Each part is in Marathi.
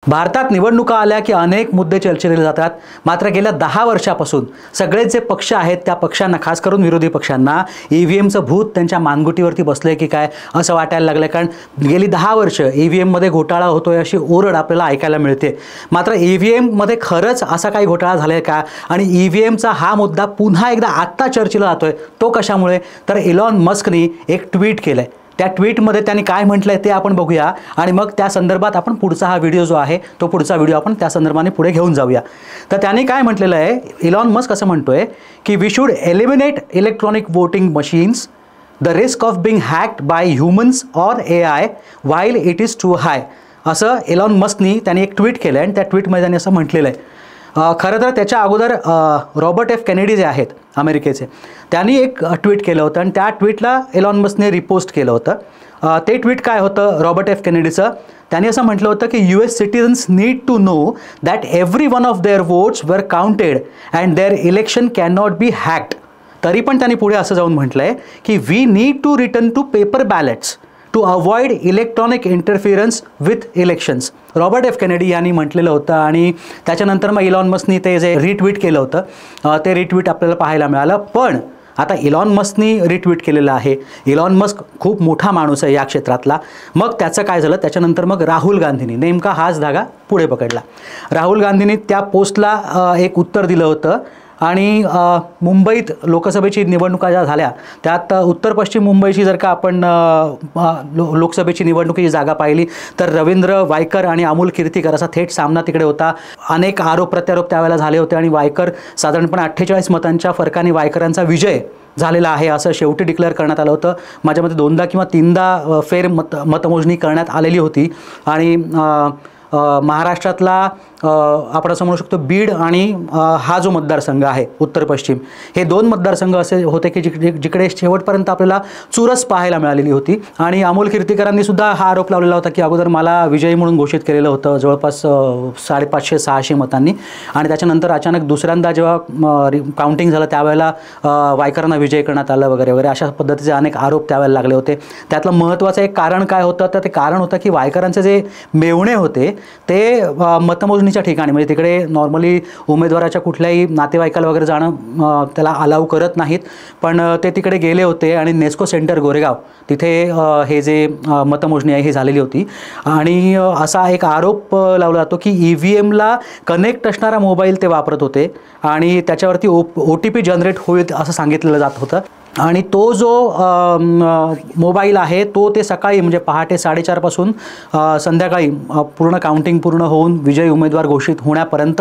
भारतात निवडणुका आल्या की अनेक मुद्दे चर्चेले जातात. मात्र गेल्या 10 वर्षापासून सगळेच जे पक्ष आहेत त्या पक्षांना, खास करून विरोधी पक्षांना, ईव्हीएमचं भूत त्यांच्या मानगुटीवरती बसलंय की काय असं वाटायला लागलं. कारण गेली 10 वर्ष ईव्हीएममध्ये घोटाळा होतोय अशी ओरड आपल्याला ऐकायला मिळते. मात्र ईव्हीएममध्ये खरंच असा काही घोटाळा झालाय का आणि ईव्हीएमचा हा मुद्दा पुन्हा एकदा आत्ता चर्चेला जातोय तो कशामुळे? तर इलॉन मस्कनी एक ट्विट केलंय. त्या ट्विटमध्ये त्यांनी काय म्हटलंय ते आपण बघूया आणि मग त्या संदर्भात आपण पुढचा हा व्हिडिओ जो आहे तो पुढचा व्हिडिओ आपण त्या संदर्भाने पुढे घेऊन जाऊया. तर त्यांनी काय म्हटलेलं आहे, इलॉन मस्क असं म्हणतोय की we should eliminate electronic voting machines, the risk of being hacked by humans or AI while it is too high. असं इलॉन मस्कनी त्यांनी एक ट्विट केलं आहे आणि त्या ट्विटमध्ये त्यांनी असं म्हटलेलं आहे. खरं तर त्याच्या अगोदर रॉबर्ट एफ केनेडी जे आहेत अमेरिकेचे, त्यांनी एक ट्विट केलं होतं आणि त्या ट्विटला इलॉन मस्कने रिपोस्ट केलं होतं. ते ट्विट काय होतं रॉबर्ट एफ केनेडीचं? त्यांनी असं म्हटलं होतं की US citizens need to know that every one of their votes were counted and their election can not be hacked. तरी पण त्यांनी पुढे असं जाऊन म्हटलं आहे की we need to return to paper ballots to avoid electronic interference with elections. Robert F Kennedy यांनी म्हटलेलं होतं आणि त्याच्यानंतर मग इलॉन मस्कनी ते जे रिट्विट केलं होतं ते रिट्विट आपल्याला पाहायला मिळालं. पण आता इलॉन मस्कनी रिट्विट केलेलं आहे. इलॉन मस्क खूप मोठा माणूस आहे या क्षेत्रातला. मग त्याचं काय झालं, त्याच्यानंतर मग राहुल गांधींनी नेमका हाच धागा पुढे पकडला. राहुल गांधींनी त्या पोस्टला एक उत्तर दिलं होतं आणि मुंबईत लोकसभेची निवडणुका ज्या झाल्या त्यात उत्तर पश्चिम मुंबईची जर का आपण लोकसभेची निवडणुकीची जागा पाहिली तर रवींद्र वायकर आणि अमोल कीर्तीकर असा थेट सामना तिकडे होता. अनेक आरोप प्रत्यारोप त्यावेळेला झाले होते आणि वायकर साधारणपणे 48 मतांच्या फरकाने वायकरांचा विजय झालेला आहे असं शेवटी डिक्लेअर करण्यात आलं होतं. माझ्या मते 2दा किंवा 3दा मतमोजणी करण्यात आलेली होती आणि महाराष्ट्रातला आपण असं म्हणू शकतो बीड आणि हा जो मतदारसंघ आहे उत्तर पश्चिम, हे 2 मतदारसंघ असे होते की जिकडे शेवटपर्यंत आपल्याला चुरस पाहायला मिळालेली होती. आणि अमोल कीर्तीकरांनी सुद्धा हा आरोप लावलेला होता की अगोदर मला विजयी म्हणून घोषित केलेलं होतं जवळपास 550-600 मतांनी आणि त्याच्यानंतर अचानक दुसऱ्यांदा जेव्हा काउंटिंग झालं त्यावेळेला वायकरांना विजय करण्यात आलं वगैरे वगैरे अशा पद्धतीचे अनेक आरोप त्यावेळेला लागले होते. त्यातलं महत्त्वाचं एक कारण काय होतं तर ते कारण होतं की वायकरांचे जे मेव्हणे होते ते मतमोजणीच्या ठिकाणी, म्हणजे तिकडे नॉर्मली उमेदवाराच्या कुठल्याही नातेवाईकाला वगैरे जाणं त्याला अलाव करत नाहीत, पण ते तिकडे गेले होते आणि नेस्को सेंटर गोरेगाव तिथे हे जे मतमोजणी आहे ही झालेली होती. आणि असा एक आरोप लावला जातो की EVMला कनेक्ट असणारा मोबाईल ते वापरत होते आणि त्याच्यावरती OTP जनरेट होईल असं सांगितलेलं जात होतं. आणि तो जो मोबाईल आहे तो ते सकाळी म्हणजे पहाटे 4:30 पासून संध्याकाळी पूर्ण काउंटिंग पूर्ण होऊन विजयी उमेदवार घोषित होण्यापर्यंत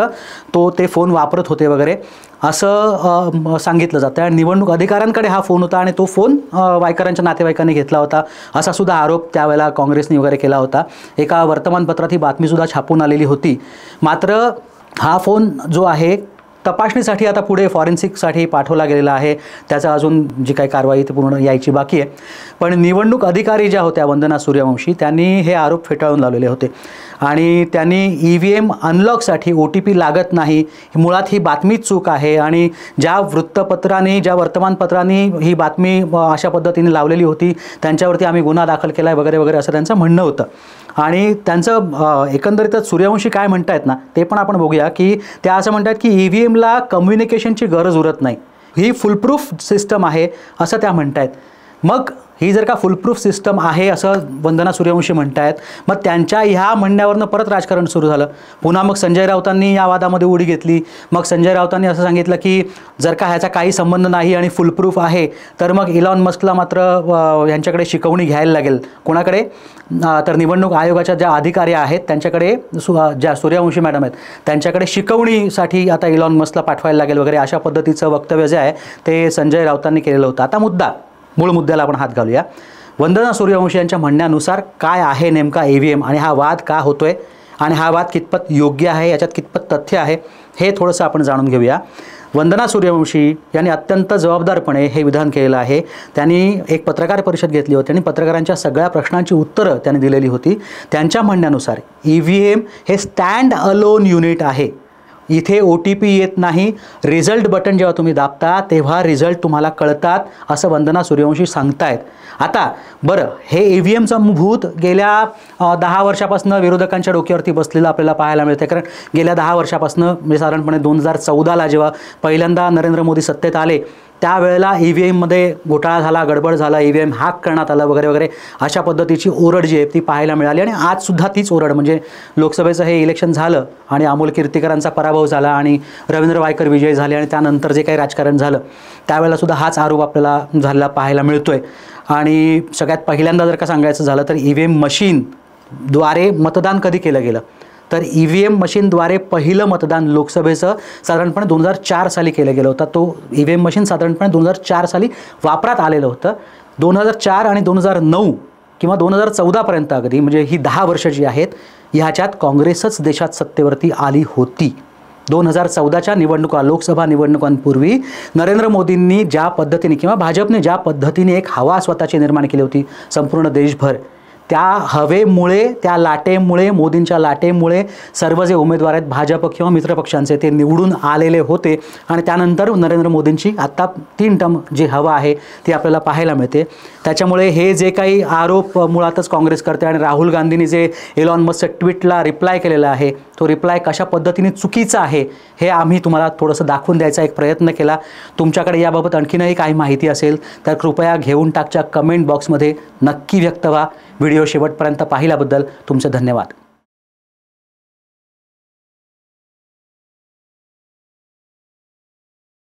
ते फोन वापरत होते वगैरे असं सांगितलं जातं. आणि निवडणूक अधिकाऱ्यांकडे हा फोन होता आणि तो फोन वायकरांच्या नातेवाईकांनी घेतला होता असा सुद्धा आरोप त्यावेळेला काँग्रेसने वगैरे केला होता. एका वर्तमानपत्रात ही बातमीसुद्धा छापून आलेली होती. मात्र हा फोन जो आहे तपासणीसाठी आता पुढे फॉरेन्सिकसाठी पाठवला गेलेला आहे. त्याचा अजून जी काही कारवाई ती पूर्ण यायची बाकी आहे. पण निवडणूक अधिकारी ज्या होत्या वंदना सूर्यवंशी त्यांनी हे आरोप फेटाळून लावलेले होते आणि त्यांनी EVM अनलॉकसाठी OTP लागत नाही, मुळात ही बातमीच चूक आहे आणि ज्या वृत्तपत्रांनी ज्या वर्तमानपत्रांनी ही बातमी अशा पद्धतीने लावलेली होती त्यांच्यावरती आम्ही गुन्हा दाखल केला आहे वगैरे वगैरे असं त्यांचं म्हणणं होतं. आणि त्यांचं एकंदरीतच सूर्यवंशी काय म्हणतायत ना ते पण आपण बघूया की त्या असं म्हणतात की EVMला कम्युनिकेशनची गरज उरत नाही, ही फुलप्रूफ सिस्टम आहे असं त्या म्हणतायत. मग ही जर का फुलप्रूफ सिस्टम आहे असं वंदना सूर्यवंशी म्हणतायत, मग त्यांच्या ह्या म्हणण्यावरनं परत राजकारण सुरू झालं. पुन्हा मग संजय राऊतांनी या वादामध्ये उडी घेतली. मग संजय राऊतांनी असं सांगितलं की जर का ह्याचा काही संबंध नाही आणि फुलप्रूफ आहे तर मग इलॉन मस्कला मात्र यांच्याकडे शिकवणी घ्यायला लागेल. कोणाकडे? तर निवडणूक आयोगाच्या ज्या अधिकारी आहेत त्यांच्याकडे, ज्या सूर्यवंशी मॅडम आहेत त्यांच्याकडे शिकवणीसाठी आता इलॉन मस्कला पाठवायला लागेल वगैरे अशा पद्धतीचं वक्तव्य जे आहे ते संजय राऊतांनी केलेलं होतं. आता मूळ मुद्द्याला आपण हात घालूया. वंदना सूर्यवंशी यांच्या म्हणण्यानुसार काय आहे नेमका EVM आणि हा वाद का होतोय आणि हा वाद कितपत योग्य आहे, याच्यात कितपत तथ्य आहे हे थोडंसं आपण जाणून घेऊया. वंदना सूर्यवंशी यांनी अत्यंत जबाबदारपणे हे विधान केलेलं आहे. त्यांनी एक पत्रकार परिषद घेतली होती आणि पत्रकारांच्या सगळ्या प्रश्नांची उत्तरं त्यांनी दिलेली होती. त्यांच्या म्हणण्यानुसार EVM हे स्टँड अलोन युनिट आहे. इथे OTP येत नाही, रिझल्ट बटन जेव्हा तुम्ही दाबता तेव्हा रिझल्ट तुम्हाला कळतात असं वंदना सूर्यवंशी सांगतायत. आता बरं, हे EVMचं भूत गेल्या 10 वर्षापासून विरोधकांच्या डोक्यावरती बसलेलं आपल्याला पाहायला मिळतं. कारण गेल्या 10 वर्षापासून म्हणजे साधारणपणे 2014ला जेव्हा पहिल्यांदा नरेंद्र मोदी सत्तेत आले त्यावेळेला EVMमध्ये घोटाळा झाला, गडबड झाला, EVM हॅक करण्यात आलं वगैरे वगैरे अशा पद्धतीची ओरड जी आहे ती पाहायला मिळाली. आणि आजसुद्धा तीच ओरड म्हणजे लोकसभेचं हे इलेक्शन झालं आणि अमोल कीर्तीकरांचा पराभव झाला आणि रवींद्र वायकर विजयी झाले आणि त्यानंतर जे काही राजकारण झालं त्यावेळेलासुद्धा हाच आरोप आपल्याला झालेला पाहायला मिळतो आहे. आणि सगळ्यात पहिल्यांदा जर का सांगायचं झालं तर EVM मशीनद्वारे मतदान कधी केलं गेलं तर EVM मशीनद्वारे पहिलं मतदान लोकसभेचं साधारणपणे 2004 साली केलं गेलं होतं. तो EVM मशीन साधारणपणे 2004 साली वापरात आलेलं होतं. 2004 आणि 2009 किंवा 2014पर्यंत अगदी म्हणजे ही 10 वर्ष जी आहेत ह्याच्यात काँग्रेसच देशात सत्तेवरती आली होती. 2014च्या निवडणुका लोकसभा निवडणुकांपूर्वी नरेंद्र मोदींनी ज्या पद्धतीने किंवा भाजपने ज्या पद्धतीने एक हवा स्वतःची निर्माण केली होती संपूर्ण देशभर, त्या हवेमुळे त्या लाटेमुळे मोदींच्या लाटेमुळे सर्व जे उमेदवार आहेत भाजप किंवा मित्रपक्षांचे ते निवडून आलेले होते. आणि त्यानंतर नरेंद्र मोदींची आत्ता 3 टर्म जी हवा आहे ती आपल्याला पाहायला मिळते. त्याच्यामुळे हे जे काही आरोप मुळातच काँग्रेस करते आणि राहुल गांधींनी जे एलॉन मस्कच्या ट्विटला रिप्लाय केलेला आहे तो रिप्लाय कशा पद्धतीने चुकीचा आहे हे आम्ही तुम्हाला थोडंसं दाखवून द्यायचा एक प्रयत्न केला. तुमच्याकडे याबाबत आणखीनही काही माहिती असेल तर कृपया घेऊन टाकच्या कमेंट बॉक्समध्ये नक्की व्यक्त व्हा. व्हिडिओ शेवटपर्यंत पाहिल्याबद्दल तुमचे धन्यवाद.